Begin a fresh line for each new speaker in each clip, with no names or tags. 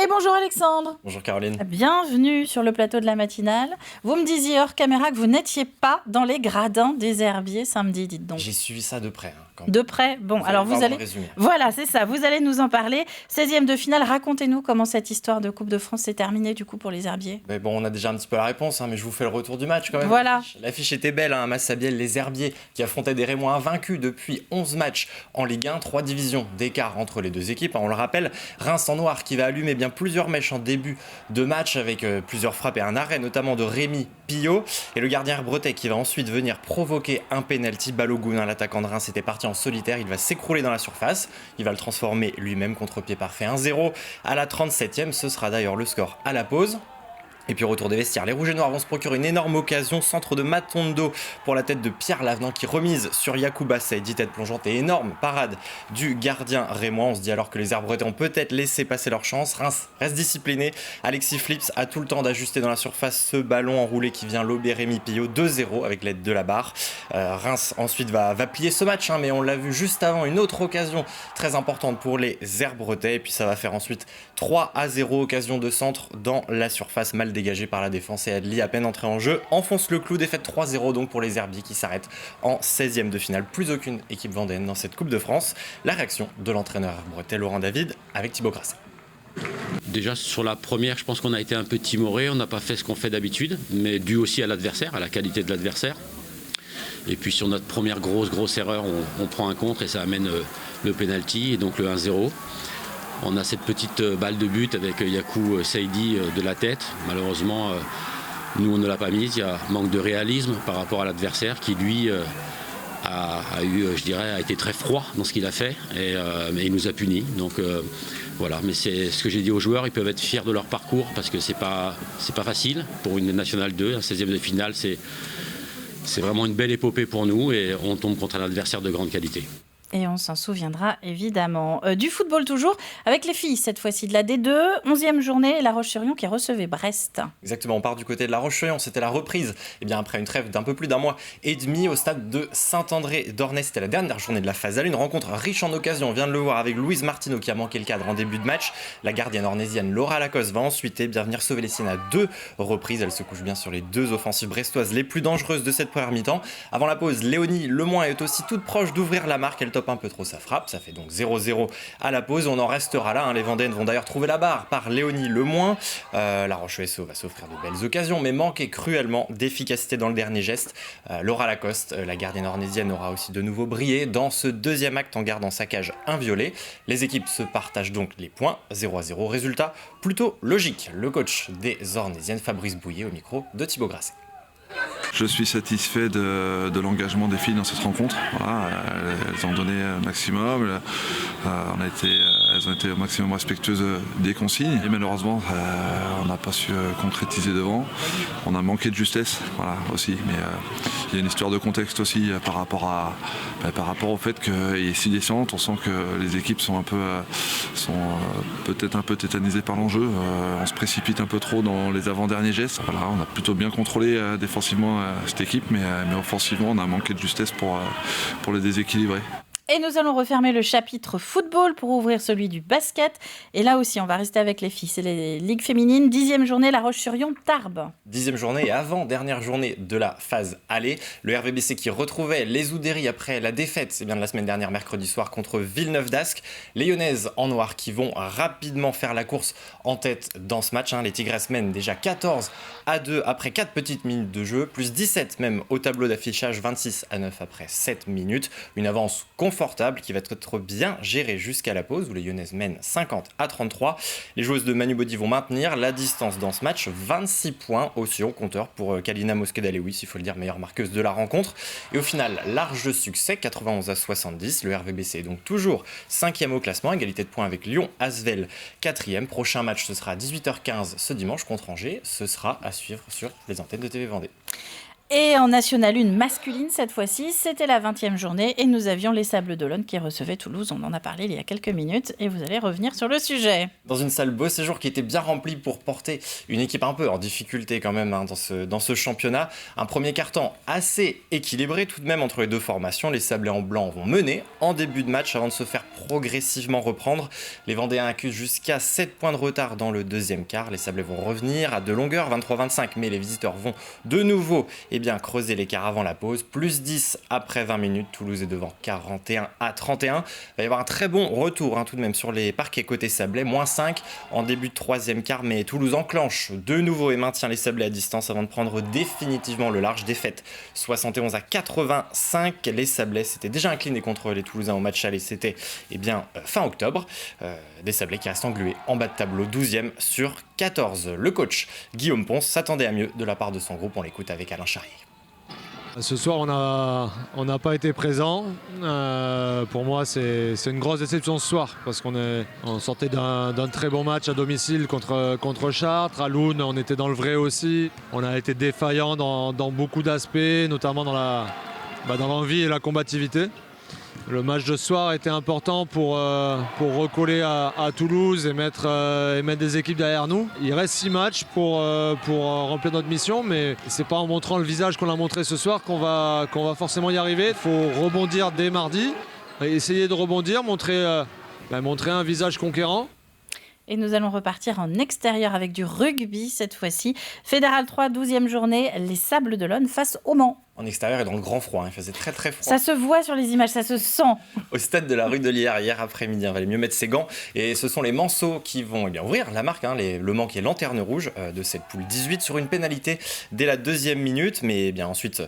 Et bonjour Alexandre.
Bonjour Caroline.
Bienvenue sur le plateau de la matinale. Vous me disiez hors caméra que vous n'étiez pas dans les gradins des herbiers samedi, dites donc.
J'ai suivi ça de près.
De près. Bon, alors vous allez... Voilà, c'est ça, vous allez nous en parler. 16e de finale, racontez-nous comment cette histoire de Coupe de France s'est terminée du coup pour les herbiers.
Mais bon, on a déjà un petit peu la réponse, mais je vous fais le retour du match quand même.
Voilà.
L'affiche était belle, Massabielle, les herbiers qui affrontaient des Rémois invaincus depuis 11 matchs en Ligue 1, 3 divisions d'écart entre les deux équipes. On le rappelle, Reims en noir qui va allumer bien plusieurs mèches en début de match avec plusieurs frappes et un arrêt notamment de Rémi Pillot. Et le gardien bretais qui va ensuite venir provoquer un penalty. Balogun, l'attaquant de Reims, était parti en solitaire. Il va s'écrouler dans la surface. Il va le transformer lui-même contre-pied parfait 1-0 à la 37e. Ce sera d'ailleurs le score à la pause. Et puis au retour des vestiaires, les Rouges et Noirs vont se procurer une énorme occasion, centre de Matondo pour la tête de Pierre Lavenant qui remise sur Yacouba Saïdi, tête plongeante et énorme parade du gardien rémois. On se dit alors que les Arbretais ont peut-être laissé passer leur chance. Reims reste discipliné. Alexis Flips a tout le temps d'ajuster dans la surface ce ballon enroulé qui vient lober Rémi Pillot 2-0 avec l'aide de la barre. Reims ensuite va plier ce match, mais on l'a vu juste avant, une autre occasion très importante pour les Arbretais. Et puis ça va faire ensuite 3-0, occasion de centre dans la surface mal dégagé par la défense, et Adli, à peine entré en jeu, enfonce le clou. Défaite 3-0 donc pour les herbiers qui s'arrêtent en 16e de finale. Plus aucune équipe vendéenne dans cette Coupe de France. La réaction de l'entraîneur breton Laurent David avec Thibaut Grasset.
Déjà sur la première, je pense qu'on a été un peu timoré, on n'a pas fait ce qu'on fait d'habitude, mais dû aussi à l'adversaire, à la qualité de l'adversaire. Et puis sur notre première grosse erreur, on prend un contre et ça amène le penalty et donc le 1-0. On a cette petite balle de but avec Yakou Saïdi de la tête. Malheureusement, nous on ne l'a pas mise. Il y a manque de réalisme par rapport à l'adversaire qui lui a été très froid dans ce qu'il a fait, mais il nous a punis. Donc voilà, mais c'est ce que j'ai dit aux joueurs, ils peuvent être fiers de leur parcours parce que c'est pas facile pour une Nationale 2, un 16e de finale, c'est vraiment une belle épopée pour nous et on tombe contre un adversaire de grande qualité.
Et on s'en souviendra évidemment. Du football toujours, avec les filles cette fois-ci de la D2, 11e journée, La Roche-sur-Yon qui recevait Brest.
Exactement, on part du côté de La Roche-sur-Yon, c'était la reprise. Et bien après une trêve d'un peu plus d'un mois et demi au stade de Saint-André-d'Ornay, c'était la dernière journée de la phase A, une rencontre riche en occasions, on vient de le voir avec Louise Martineau qui a manqué le cadre en début de match. La gardienne ornésienne Laura Lacoste va ensuite venir sauver les siennes à 2 reprises. Elle se couche bien sur les 2 offensives brestoises les plus dangereuses de cette première mi-temps. Avant la pause, Léonie Lemoin est aussi toute proche d'ouvrir la marque, elle top un peu trop sa frappe, ça fait donc 0-0 à la pause. On en restera là, les Vendéennes vont d'ailleurs trouver la barre par Léonie Lemoin. La Roche-SO va s'offrir de belles occasions mais manquer cruellement d'efficacité dans le dernier geste. Laura Lacoste, la gardienne ornésienne, aura aussi de nouveau brillé dans ce deuxième acte en gardant sa cage inviolée. Les équipes se partagent donc les points, 0-0, résultat plutôt logique. Le coach des Ornésiennes, Fabrice Bouillet, au micro de Thibaut Grasset.
Je suis satisfait de l'engagement des filles dans cette rencontre. Voilà, elles ont donné un maximum, elles ont été au maximum respectueuses des consignes. Et malheureusement, on n'a pas su concrétiser devant. On a manqué de justesse, voilà, aussi. Mais il y a une histoire de contexte aussi par rapport au fait qu'il y ait 6 descentes. On sent que les équipes sont peut-être un peu tétanisées par l'enjeu. On se précipite un peu trop dans les avant-derniers gestes. Voilà, on a plutôt bien contrôlé défensivement cette équipe, mais offensivement on a manqué de justesse pour les déséquilibrer.
Et nous allons refermer le chapitre football pour ouvrir celui du basket. Et là aussi, on va rester avec les filles. C'est les ligues féminines. 10e journée, La Roche-sur-Yon, Tarbes.
10e journée et avant-dernière journée de la phase aller. Le RVBC qui retrouvait les Oudéry après la défaite, c'est bien de la semaine dernière, mercredi soir, contre Villeneuve d'Ascq. Les Lyonnaises en noir qui vont rapidement faire la course en tête dans ce match. Les Tigresses mènent déjà 14-2 après 4 petites minutes de jeu, plus 17 même au tableau d'affichage, 26-9 après 7 minutes. Une avance confortable qui va être bien gérée jusqu'à la pause où les Lyonnaises mènent 50-33. Les joueuses de Manu Body vont maintenir la distance dans ce match, 26 points aussi au compteur pour Kalina Mosqueda-Lewis, il faut le dire, meilleure marqueuse de la rencontre. Et au final, large succès, 91-70. Le RVBC est donc toujours 5e au classement, égalité de points avec Lyon, Asvel 4e. Prochain match, ce sera à 18h15 ce dimanche contre Angers. Ce sera à suivre sur les antennes de TV Vendée.
Et en National 1 masculine, cette fois-ci, c'était la 20e journée et nous avions les Sables d'Olonne qui recevaient Toulouse. On en a parlé il y a quelques minutes et vous allez revenir sur le sujet.
Dans une salle beau séjour qui était bien remplie pour porter une équipe un peu en difficulté quand même dans ce championnat. Un premier quart-temps assez équilibré tout de même entre les deux formations. Les Sablés en blanc vont mener en début de match avant de se faire progressivement reprendre. Les Vendéens accusent jusqu'à 7 points de retard dans le deuxième quart. Les Sablés vont revenir à de longueur, 23-25, mais les visiteurs vont de nouveau creuser l'écart avant la pause. Plus 10 après 20 minutes. Toulouse est devant 41-31. Il va y avoir un très bon retour tout de même sur les parquets côté Sablés. Moins 5 en début de troisième quart, mais Toulouse enclenche de nouveau et maintient les Sablés à distance avant de prendre définitivement le large. Défaite 71-85. Les Sablés s'étaient déjà inclinés contre les Toulousains au match aller. C'était fin octobre. Des Sablés qui restent englués en bas de tableau, 12e sur 14. Le coach Guillaume Pons s'attendait à mieux de la part de son groupe. On l'écoute avec Alain Charrier.
Ce soir, on n'a pas été présent. Pour moi, c'est une grosse déception ce soir parce on sortait d'un très bon match à domicile contre Chartres. À Loun, on était dans le vrai aussi. On a été défaillant dans beaucoup d'aspects, notamment dans l'envie et la combativité. Le match de ce soir était important pour recoller à Toulouse et mettre des équipes derrière nous. Il reste 6 matchs pour remplir notre mission, mais c'est pas en montrant le visage qu'on a montré ce soir qu'on va forcément y arriver. Il faut rebondir dès mardi, essayer de rebondir, montrer un visage conquérant.
Et nous allons repartir en extérieur avec du rugby cette fois-ci. Fédéral 3, 12e journée, les Sables d'Olonne face au Mans.
En extérieur et dans le grand froid, il faisait très très froid.
Ça se voit sur les images, ça se sent.
Au stade de la rue de Lierre, hier après-midi, il valait mieux mettre ses gants. Et ce sont les Manceaux qui vont ouvrir la marque, le Mans qui est lanterne rouge de cette poule 18 sur une pénalité dès la 2e minute. Mais ensuite,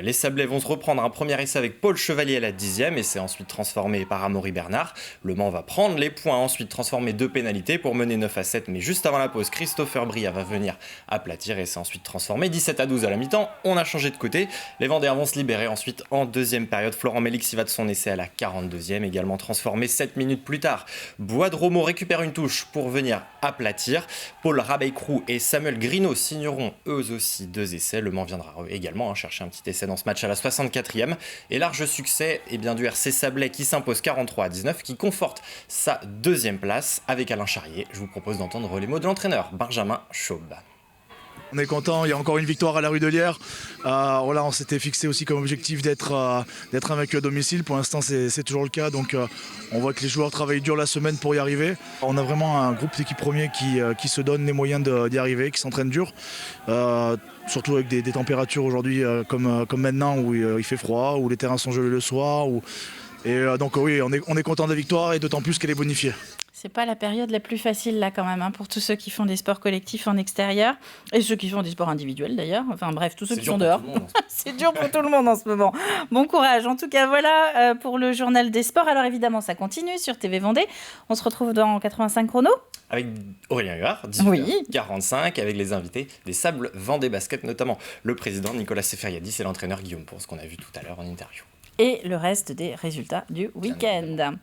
les Sablés vont se reprendre un premier essai avec Paul Chevalier à la 10e et c'est ensuite transformé par Amaury Bernard. Le Mans va prendre les points, ensuite transformer 2 pénalités pour mener 9-7. Mais juste avant la pause, Christopher Bria va venir aplatir et c'est ensuite transformé 17-12 à la mi-temps. On a changé de côté. Les Vendéens vont se libérer ensuite en deuxième période. Florent Mélix y va de son essai à la 42e, également transformé 7 minutes plus tard. Bois-de-Romo récupère une touche pour venir aplatir. Paul Rabeicrou et Samuel Grino signeront eux aussi 2 essais. Le Mans viendra également chercher un petit essai dans ce match à la 64e. Et large succès du RC Sablé qui s'impose 43-19, qui conforte sa 2e place avec Alain Charrier. Je vous propose d'entendre les mots de l'entraîneur Benjamin Chaube.
On est content, il y a encore une victoire à la rue de Lierre. On s'était fixé aussi comme objectif d'être invaincu à domicile. Pour l'instant, c'est toujours le cas. Donc, on voit que les joueurs travaillent dur la semaine pour y arriver. On a vraiment un groupe d'équipe premiers qui se donne les moyens d'y arriver, qui s'entraîne dur. Surtout avec des températures aujourd'hui comme maintenant où il fait froid, où les terrains sont gelés le soir. Donc oui, on est content de la victoire et d'autant plus qu'elle est bonifiée.
C'est pas la période la plus facile là quand même pour tous ceux qui font des sports collectifs en extérieur et ceux qui font des sports individuels d'ailleurs. Enfin bref, tous ceux qui sont dehors. C'est dur pour tout le monde en ce moment. Bon courage. En tout cas, voilà pour le journal des sports. Alors évidemment, ça continue sur TV Vendée. On se retrouve dans 85 chrono.
Avec Aurélien Huard, 18h45, avec les invités des Sables Vendée Basket, notamment le président Nicolas Seferiadis et l'entraîneur Guillaume Pons, qu'on a vu tout à l'heure en interview.
Et le reste des résultats du week-end.